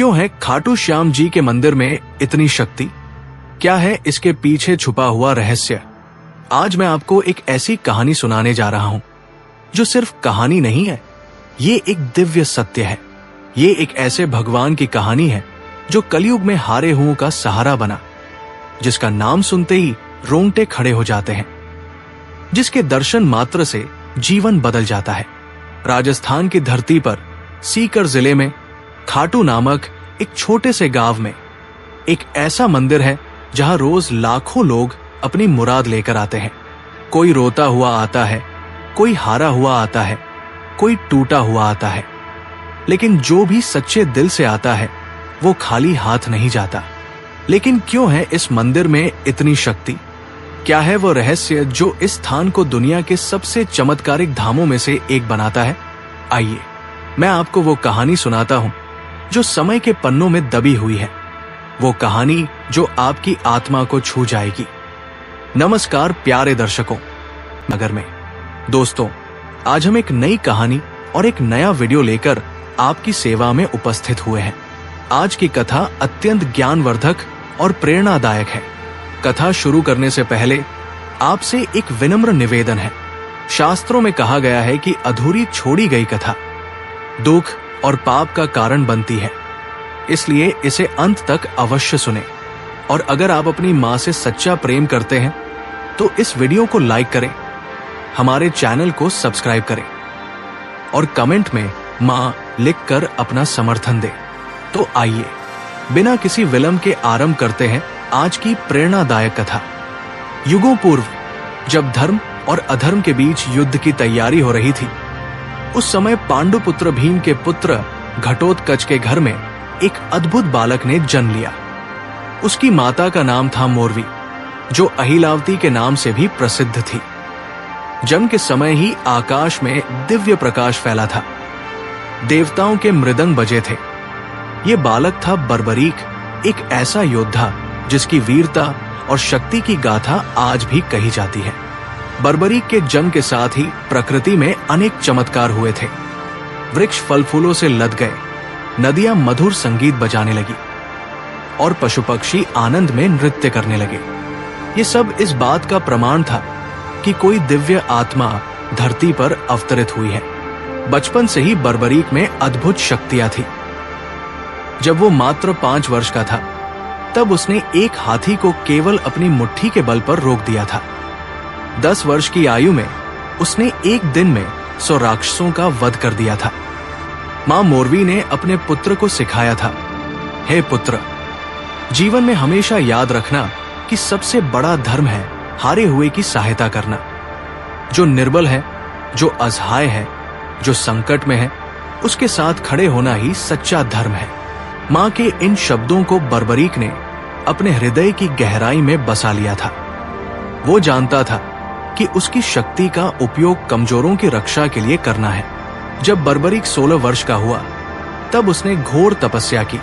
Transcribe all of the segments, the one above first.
क्यों है खाटू श्याम जी के मंदिर में इतनी शक्ति? क्या है इसके पीछे छुपा हुआ रहस्य? आज मैं आपको एक ऐसी कहानी सुनाने जा रहा हूं जो सिर्फ कहानी नहीं है, ये एक दिव्य सत्य है। ये एक ऐसे भगवान की कहानी है जो कलयुग में हारे हुओं का सहारा बना, जिसका नाम सुनते ही रोंगटे खड़े हो जाते हैं, जिसके दर्शन मात्र से जीवन बदल जाता है। राजस्थान की धरती पर सीकर जिले में खाटू नामक एक छोटे से गांव में एक ऐसा मंदिर है जहां रोज लाखों लोग अपनी मुराद लेकर आते हैं। कोई रोता हुआ आता है, कोई हारा हुआ आता है, कोई टूटा हुआ आता है, लेकिन जो भी सच्चे दिल से आता है वो खाली हाथ नहीं जाता। लेकिन क्यों है इस मंदिर में इतनी शक्ति? क्या है वो रहस्य जो इस स्थान को दुनिया के सबसे चमत्कारिक धामों में से एक बनाता है? आइए मैं आपको वो कहानी सुनाता हूं जो समय के पन्नों में दबी हुई है, वो कहानी जो आपकी आत्मा को छू जाएगी। नमस्कार प्यारे दर्शकों, नगर में दोस्तों, आज हम एक नई कहानी और एक नया वीडियो लेकर आपकी सेवा में उपस्थित हुए हैं। आज की कथा अत्यंत ज्ञानवर्धक और प्रेरणादायक है। कथा शुरू करने से पहले आपसे एक विनम्र निवेदन है। शास्त्रों में कहा गया है कि अधूरी छोड़ी गई कथा दुख और पाप का कारण बनती है, इसलिए इसे अंत तक अवश्य सुने। और अगर आप अपनी मां से सच्चा प्रेम करते हैं तो इस वीडियो को लाइक करें, हमारे चैनल को सब्सक्राइब करें और कमेंट में मां लिखकर अपना समर्थन दें। तो आइए बिना किसी विलंब के आरंभ करते हैं आज की प्रेरणादायक कथा। युगों पूर्व जब धर्म और अधर्म के बीच युद्ध की तैयारी हो रही थी, उस समय पांडुपुत्र भीम के पुत्र घटोत्कच के घर में एक अद्भुत बालक ने जन्म लिया। उसकी माता का नाम था मोरवी, जो अहिलावती के नाम से भी प्रसिद्ध थी। जन्म के समय ही आकाश में दिव्य प्रकाश फैला था, देवताओं के मृदंग बजे थे। ये बालक था बर्बरीक, एक ऐसा योद्धा जिसकी वीरता और शक्ति की गाथा आज भी कही जाती है। बर्बरीक के जन्म के साथ ही प्रकृति में अनेक चमत्कार हुए थे। वृक्ष फल फूलों से लद गए, नदियां मधुर संगीत बजाने लगी और पशु पक्षी आनंद में नृत्य करने लगे। ये सब इस बात का प्रमाण था कि कोई दिव्य आत्मा धरती पर अवतरित हुई है। बचपन से ही बर्बरीक में अद्भुत शक्तियां थी। जब वो मात्र 5 वर्ष का था, तब उसने एक हाथी को केवल अपनी मुट्ठी के बल पर रोक दिया था। 10 वर्ष की आयु में उसने एक दिन में 100 राक्षसों का वध कर दिया था। मां मोरवी ने अपने पुत्र को सिखाया था, हे पुत्र, जीवन में हमेशा याद रखना कि सबसे बड़ा धर्म है हारे हुए की सहायता करना। जो निर्बल है, जो असहाय है, जो संकट में है, उसके साथ खड़े होना ही सच्चा धर्म है। मां के इन शब्दों को बर्बरीक ने अपने हृदय की गहराई में बसा लिया था। वो जानता था कि उसकी शक्ति का उपयोग कमजोरों की रक्षा के लिए करना है। जब बर्बरीक 16 वर्ष का हुआ, तब उसने घोर तपस्या की।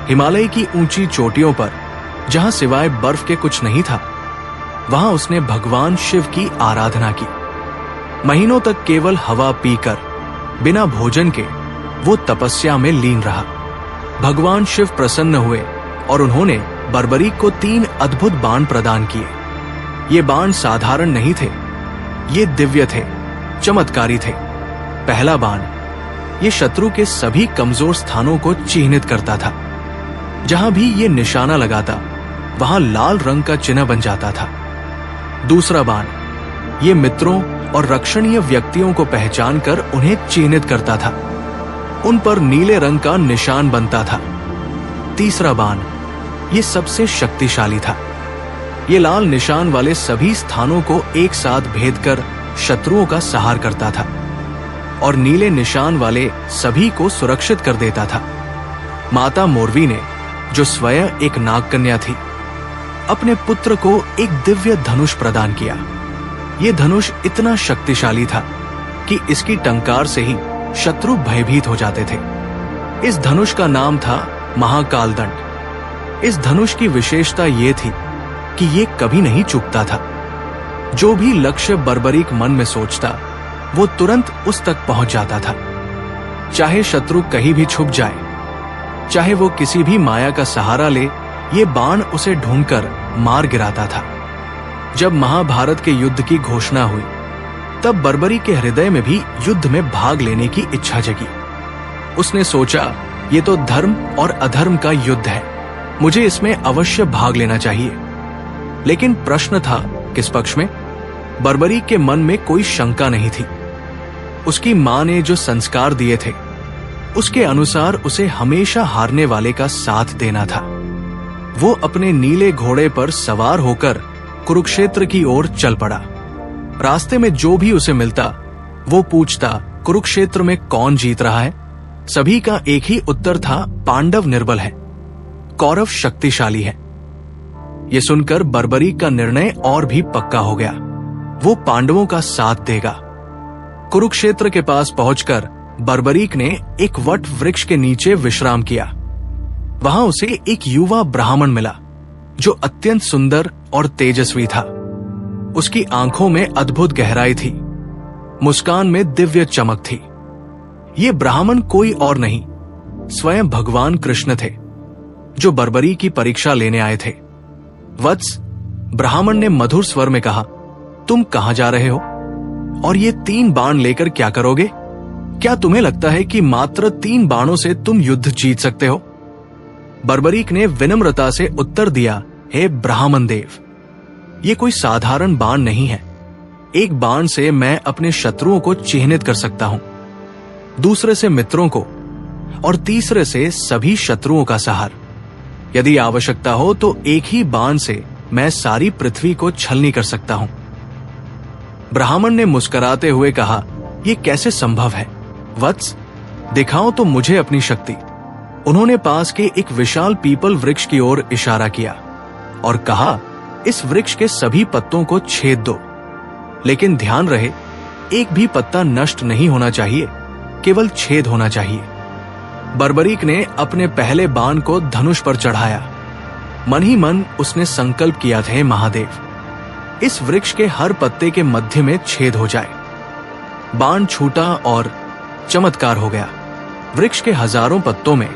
हिमालय की ऊंची चोटियों पर, जहां सिवाय बर्फ के कुछ नहीं था, वहां उसने भगवान शिव की आराधना की। महीनों तक केवल हवा पीकर, बिना भोजन के वो तपस्या में लीन रहा। भगवान शिव प्रसन्न हुए और उन्होंने बर्बरीक को 3 अद्भुत बाण प्रदान किए। ये बाण साधारण नहीं थे, ये दिव्य थे, चमत्कारी थे। पहला बाण ये शत्रु के सभी कमजोर स्थानों को चिह्नित करता था। जहां भी ये निशाना लगाता, वहां लाल रंग का चिन्ह बन जाता था। दूसरा बाण ये मित्रों और रक्षणीय व्यक्तियों को पहचान कर उन्हें चिह्नित करता था, उन पर नीले रंग का निशान बनता था। तीसरा बाण ये सबसे शक्तिशाली था। ये लाल निशान वाले सभी स्थानों को एक साथ भेद कर शत्रुओं का संहार करता था और नीले निशान वाले सभी को सुरक्षित कर देता था। माता मोरवी ने, जो स्वयं एक नागकन्या थी, अपने पुत्र को एक दिव्य धनुष प्रदान किया। ये धनुष इतना शक्तिशाली था कि इसकी टंकार से ही शत्रु भयभीत हो जाते थे। इस धनुष का नाम था महाकाल दंड। इस धनुष की विशेषता ये थी कि ये कभी नहीं चूकता था। जो भी लक्ष्य बर्बरीक मन में सोचता, वो तुरंत उस तक पहुंच जाता था। चाहे शत्रु कहीं भी छुप जाए, चाहे वो किसी भी माया का सहारा ले, ये बाण उसे ढूंढकर मार गिराता था। जब महाभारत के युद्ध की घोषणा हुई, तब बर्बरी के हृदय में भी युद्ध में भाग लेने की इच्छा जगी। उसने सोचा, ये तो धर्म और अधर्म का युद्ध है, मुझे इसमें अवश्य भाग लेना चाहिए। लेकिन प्रश्न था, किस पक्ष में? बर्बरी के मन में कोई शंका नहीं थी। उसकी मां ने जो संस्कार दिए थे, उसके अनुसार उसे हमेशा हारने वाले का साथ देना था। वो अपने नीले घोड़े पर सवार होकर कुरुक्षेत्र की ओर चल पड़ा। रास्ते में जो भी उसे मिलता, वो पूछता, कुरुक्षेत्र में कौन जीत रहा है? सभी का एक ही उत्तर था, पांडव निर्बल है, कौरव शक्तिशाली है। ये सुनकर बर्बरी का निर्णय और भी पक्का हो गया। वो पांडवों का साथ देगा। कुरुक्षेत्र के पास पहुंचकर बर्बरीक ने एक वट वृक्ष के नीचे विश्राम किया। वहां उसे एक युवा ब्राह्मण मिला, जो अत्यंत सुंदर और तेजस्वी था। उसकी आंखों में अद्भुत गहराई थी, मुस्कान में दिव्य चमक थी। ये ब्राह्मण कोई और नहीं, स्वयं भगवान कृष्ण थे, जो बर्बरी की परीक्षा लेने आए थे। वत्स, ब्राह्मण ने मधुर स्वर में कहा, तुम कहां जा रहे हो और ये 3 बाण लेकर क्या करोगे? क्या तुम्हें लगता है कि मात्र 3 बाणों से तुम युद्ध जीत सकते हो? बर्बरीक ने विनम्रता से उत्तर दिया, हे ब्राह्मण देव, ये कोई साधारण बाण नहीं है। एक बाण से मैं अपने शत्रुओं को चिह्नित कर सकता हूं, दूसरे से मित्रों को, और तीसरे से सभी शत्रुओं का सहार। यदि आवश्यकता हो तो एक ही बाण से मैं सारी पृथ्वी को छलनी कर सकता हूं। ब्राह्मण ने मुस्कुराते हुए कहा, यह कैसे संभव है? वत्स, दिखाओ तो मुझे अपनी शक्ति। उन्होंने पास के एक विशाल पीपल वृक्ष की ओर इशारा किया और कहा, इस वृक्ष के सभी पत्तों को छेद दो, लेकिन ध्यान रहे, एक भी पत्ता नष्ट नहीं होना चाहिए, केवल छेद होना चाहिए। बर्बरीक ने अपने पहले बाण को धनुष पर चढ़ाया। मन ही मन उसने संकल्प किया था, महादेव, इस वृक्ष के हर पत्ते के मध्य में छेद हो जाए। बाण छूटा और चमत्कार हो गया। वृक्ष के हजारों पत्तों में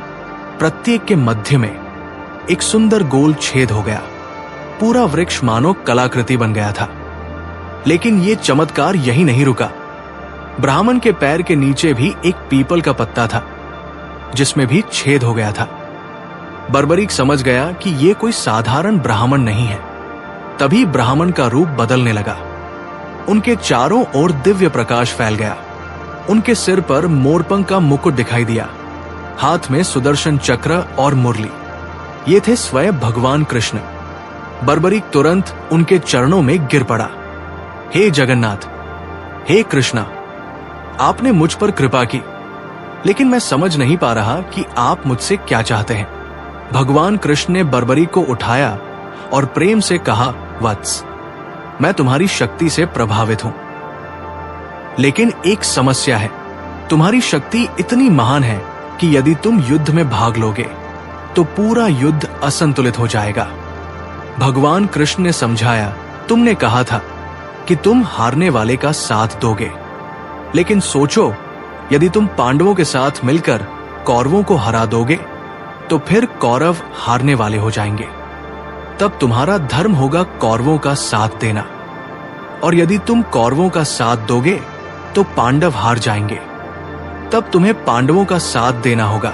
प्रत्येक के मध्य में एक सुंदर गोल छेद हो गया। पूरा वृक्ष मानो कलाकृति बन गया था। लेकिन यह चमत्कार यही नहीं रुका। ब्राह्मण के पैर के नीचे भी एक पीपल का पत्ता था, जिसमें भी छेद हो गया था। बर्बरीक समझ गया कि यह कोई साधारण ब्राह्मण नहीं है। तभी ब्राह्मण का रूप बदलने लगा। उनके चारों ओर दिव्य प्रकाश फैल गया। उनके सिर पर मोरपंख का मुकुट दिखाई दिया, हाथ में सुदर्शन चक्र और मुरली। ये थे स्वयं भगवान कृष्ण। बर्बरीक तुरंत उनके चरणों में गिर पड़ा। हे जगन्नाथ, हे कृष्णा, आपने मुझ पर कृपा की, लेकिन मैं समझ नहीं पा रहा कि आप मुझसे क्या चाहते हैं। भगवान कृष्ण ने बर्बरीक को उठाया और प्रेम से कहा, वत्स, मैं तुम्हारी शक्ति से प्रभावित हूं, लेकिन एक समस्या है। तुम्हारी शक्ति इतनी महान है कि यदि तुम युद्ध में भाग लोगे तो पूरा युद्ध असंतुलित हो जाएगा। भगवान कृष्ण ने समझाया, तुमने कहा था कि तुम हारने वाले का साथ दोगे, लेकिन सोचो, यदि तुम पांडवों के साथ मिलकर कौरवों को हरा दोगे तो फिर कौरव हारने वाले हो जाएंगे। तब तुम्हारा धर्म होगा कौरवों का साथ देना, और यदि तुम कौरवों का साथ दोगे तो पांडव हार जाएंगे। तब तुम्हें पांडवों का साथ देना होगा।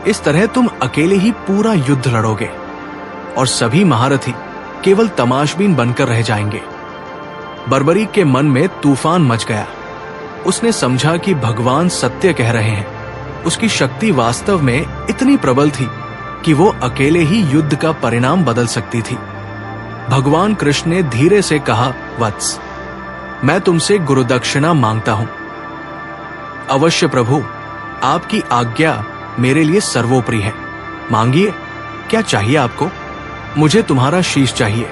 इस तरह तुम अकेले ही पूरा युद्ध लड़ोगे और सभी महारथी केवल तमाशबीन बनकर रह जाएंगे। बर्बरीक के मन में तूफान मच गया। उसने समझा कि भगवान सत्य कह रहे हैं। उसकी शक्ति वास्तव में इतनी प्रबल थी कि वो अकेले ही युद्ध का परिणाम बदल सकती थी। भगवान कृष्ण ने धीरे से कहा, वत्स, मैं तुमसे गुरुदक्षिणा मांगता हूं। अवश्य प्रभु, आपकी आज्ञा मेरे लिए सर्वोपरि है। मांगिए, क्या चाहिए आपको? मुझे तुम्हारा शीश चाहिए।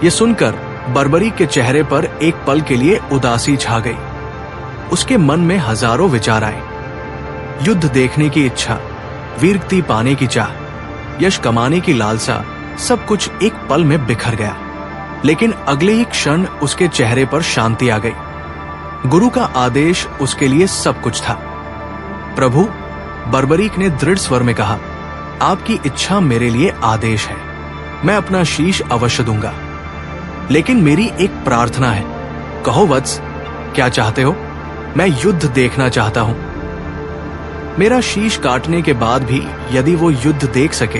यह सुनकर बर्बरीक के चेहरे पर एक पल के लिए उदासी छा गई। उसके मन में हजारों विचार आए। युद्ध देखने की इच्छा, वीरगति पाने की चाह, यश कमाने की लालसा, सब कुछ एक पल में बिखर गया। लेकिन अगले ही क्षण उसके चेहरे पर शांति आ गई। गुरु का आदेश उसके लिए सब कुछ था। प्रभु, बर्बरीक ने दृढ़ स्वर में कहा, आपकी इच्छा मेरे लिए आदेश है, मैं अपना शीश अवश्य दूंगा। लेकिन मेरी एक प्रार्थना है। कहो वत्स, क्या चाहते हो? मैं युद्ध देखना चाहता हूं। मेरा शीश काटने के बाद भी यदि वो युद्ध देख सके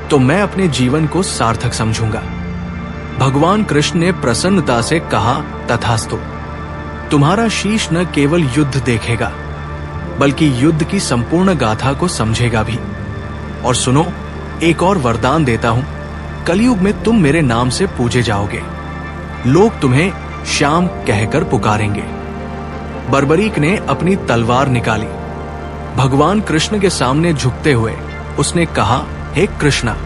तो मैं अपने जीवन को सार्थक समझूंगा। भगवान कृष्ण ने प्रसन्नता से कहा, तथास्तु। तुम्हारा शीश न केवल युद्ध देखेगा बल्कि युद्ध की संपूर्ण गाथा को समझेगा भी। और सुनो, एक और वरदान देता हूं, कलयुग में तुम मेरे नाम से पूजे जाओगे, लोग तुम्हें श्याम कहकर पुकारेंगे। बर्बरीक ने अपनी तलवार निकाली। भगवान कृष्ण के सामने झुकते हुए उसने कहा, हे कृष्णा,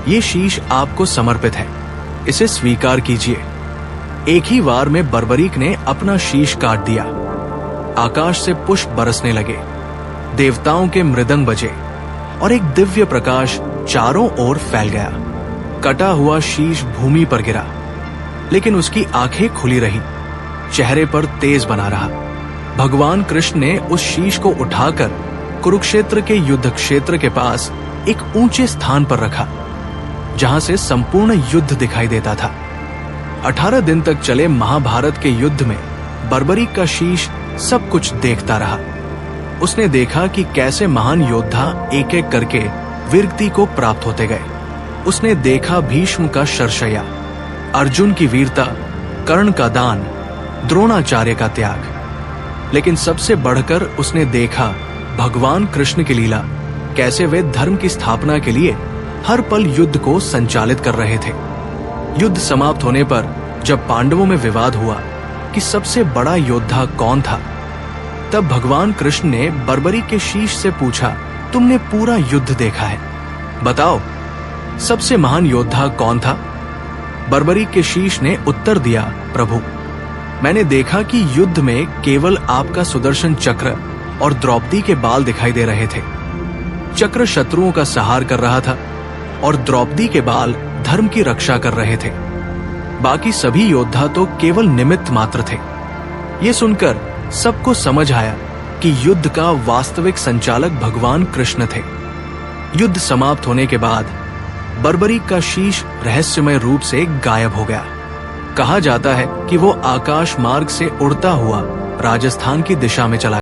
ये शीश आपको समर्पित है, इसे स्वीकार कीजिए। एक ही वार में बर्बरीक ने अपना शीश काट दिया। आकाश से पुष्प बरसने लगे, देवताओं के मृदंग बजे और एक दिव्य प्रकाश चारों ओर फैल गया। कटा हुआ शीश भूमि पर गिरा, लेकिन उसकी आंखें खुली रहीं, चेहरे पर तेज बना रहा। भगवान कृष्ण ने उस शीश को उठाकर कुरुक्षेत्र के युद्ध क्षेत्र के पास एक ऊंचे स्थान पर रखा, जहां से संपूर्ण युद्ध दिखाई देता था। 18 दिन तक चले महाभारत के युद्ध में बर्बरीक का शीश सब कुछ देखता रहा। उसने देखा कि कैसे महान योद्धा एक एक करके वीरगति को प्राप्त होते गए। उसने देखा भीष्म का शरशय्या, अर्जुन की वीरता, कर्ण का दान, द्रोणाचार्य का त्याग। लेकिन सबसे बढ़कर उसने देखा भगवान कृष्ण की लीला, कैसे वे धर्म की स्थापना के लिए हर पल युद्ध को संचालित कर रहे थे। युद्ध समाप्त होने पर जब पांडवों में विवाद हुआ कि सबसे बड़ा योद्धा कौन था, तब भगवान कृष्ण ने बर्बरीक के शीश से पूछा, तुमने पूरा युद्ध देखा है, बताओ सबसे महान योद्धा कौन था? बर्बरीक के शीश ने उत्तर दिया, प्रभु, मैंने देखा कि युद्ध में केवल आपका सुदर्शन चक्र और द्रौपदी के बाल दिखाई दे रहे थे। चक्र शत्रुओं का संहार कर रहा था और द्रौपदी के बाल धर्म की रक्षा कर रहे थे। बाकी सभी योद्धा तो केवल निमित्त मात्र थे। ये सुनकर सबको समझ आया कि युद्ध का वास्तविक संचालक भगवान कृष्ण थे। युद्ध समाप्त होने के बाद बर्बरीक का शीश रहस्यमय रूप से गायब हो गया। कहा जाता है कि वो आकाश मार्ग से उड़ता हुआ राजस्थान की दिशा में चला